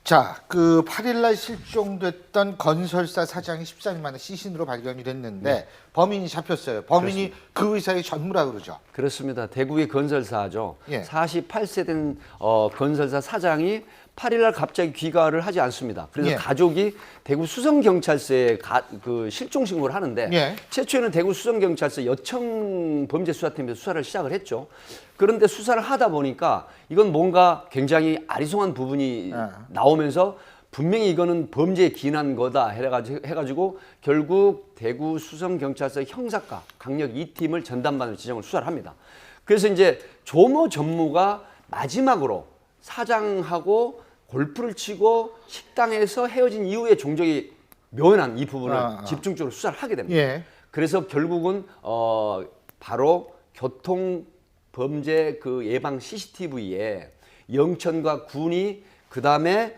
자, 그 8일날 실종됐던 건설사 사장이 14일 만에 시신으로 발견이 됐는데 범인이 잡혔어요. 범인이 그 의사의 전무라 그러죠. 그렇습니다. 대구의 건설사죠. 예. 48세 된 건설사 사장이 8일날 갑자기 귀가를 하지 않습니다. 그래서 예. 가족이 대구 수성경찰서에 그 실종 신고를 하는데 예. 최초에는 대구 수성경찰서 여청 범죄수사팀에서 수사를 시작을 했죠. 그런데 수사를 하다 보니까 이건 뭔가 굉장히 아리송한 부분이 나오면서 분명히 이거는 범죄에 기인한 거다 해가지고 결국 대구 수성경찰서 형사과 강력 2팀을 전담반으로 지정을 수사를 합니다. 그래서 이제 조모 전무가 마지막으로 사장하고 골프를 치고 식당에서 헤어진 이후에 종족이 묘연한 이 부분을 집중적으로 수사를 하게 됩니다. 예. 그래서 결국은 바로 교통 범죄 그 예방 CCTV에 영천과 군이 그다음에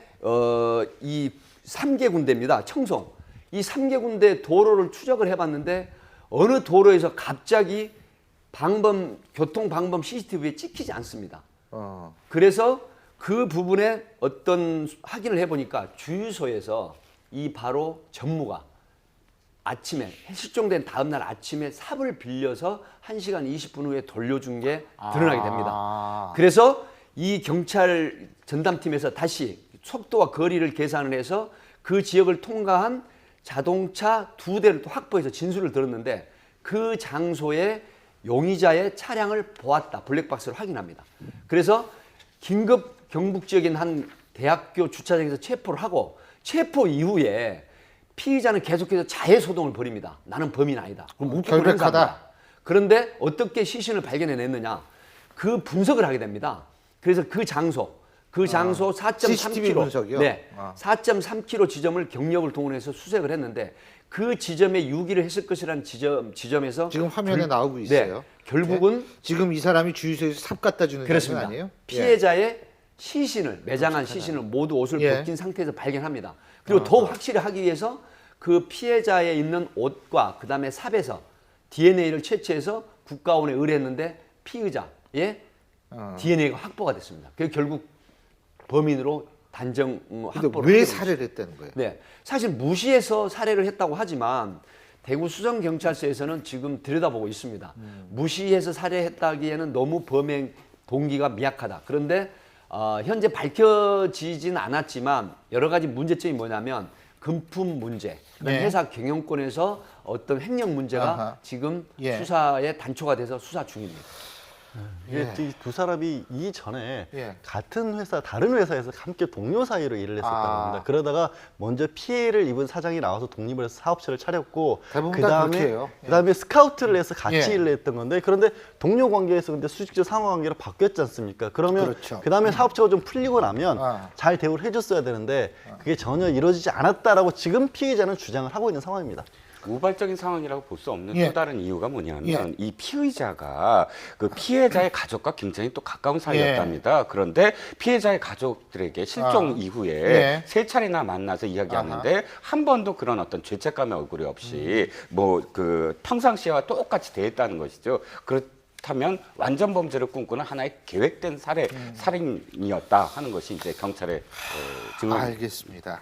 이 3개 군데입니다. 청송. 이 3개 군데 도로를 추적을 해봤는데 어느 도로에서 갑자기 교통 방범 CCTV에 찍히지 않습니다. 그래서 그 부분에 어떤 확인을 해보니까 주유소에서 이 바로 전무가 아침에 실종된 다음 날 아침에 삽을 빌려서 1시간 20분 후에 돌려준 게 드러나게 됩니다. 그래서 이 경찰 전담팀에서 다시 속도와 거리를 계산을 해서 그 지역을 통과한 자동차 2대를 또 확보해서 진술을 들었는데 그 장소에 용의자의 차량을 보았다. 블랙박스를 확인합니다. 그래서 긴급 경북 지역인 한 대학교 주차장에서 체포를 하고 체포 이후에 피의자는 계속해서 자해 소동을 벌입니다. 나는 범인 아니다. 그럼 무기를 행사한다. 그런데 어떻게 시신을 발견해냈느냐? 그 분석을 하게 됩니다. 그래서 그 장소 4.3km 분석이요? 네, 4.3km 지점을 경력을 동원해서 수색을 했는데 그 지점에 유기를 했을 것이라는 지점에서 지금 화면에 나오고 있어요. 네, 결국은 네? 지금 이 사람이 주유소에서 삽 갖다 주는 장면 아니에요? 피해자의 시신을 매장한 시신을 모두 옷을 벗긴 상태에서 발견합니다. 그리고 더욱 확실히 하기 위해서 그 피해자에 있는 옷과 그다음에 삽에서 DNA를 채취해서 국가원에 의뢰했는데 피의자의 DNA가 확보가 됐습니다. 그래서 결국 범인으로 단정 확보를 왜 하게 살해를 했다는 거예요? 네, 사실 무시해서 살해를 했다고 하지만 대구 수성경찰서에서는 지금 들여다보고 있습니다. 무시해서 살해했다기에는 너무 범행 동기가 미약하다. 그런데 현재 밝혀지진 않았지만 여러 가지 문제점이 뭐냐면 금품 문제, 회사 경영권에서 어떤 횡령 문제가 지금 수사에 단초가 돼서 수사 중입니다. 이게 이 두 사람이 이전에 같은 회사, 다른 회사에서 함께 동료 사이로 일을 했었다고 합니다. 그러다가 먼저 피해를 입은 사장이 나와서 독립을 해서 사업체를 차렸고 그다음에 스카우트를 해서 같이 일을 했던 건데 그런데 동료 관계에서 근데 수직적 상호 관계로 바뀌었지 않습니까? 그러면 그다음에 사업체가 좀 풀리고 나면 잘 대우를 해줬어야 되는데 그게 전혀 이루어지지 않았다라고 지금 피해자는 주장을 하고 있는 상황입니다. 우발적인 상황이라고 볼 수 없는 또 다른 이유가 뭐냐면 이 피의자가 그 피해자의 가족과 굉장히 또 가까운 사이였답니다. 그런데 피해자의 가족들에게 실종 이후에 세 차례나 만나서 이야기하는데 한 번도 그런 어떤 죄책감의 얼굴이 없이 뭐 그 평상시와 똑같이 대했다는 것이죠. 그렇다면 완전 범죄를 꿈꾸는 하나의 계획된 살인이었다 하는 것이 이제 경찰의 증언입니다. 알겠습니다.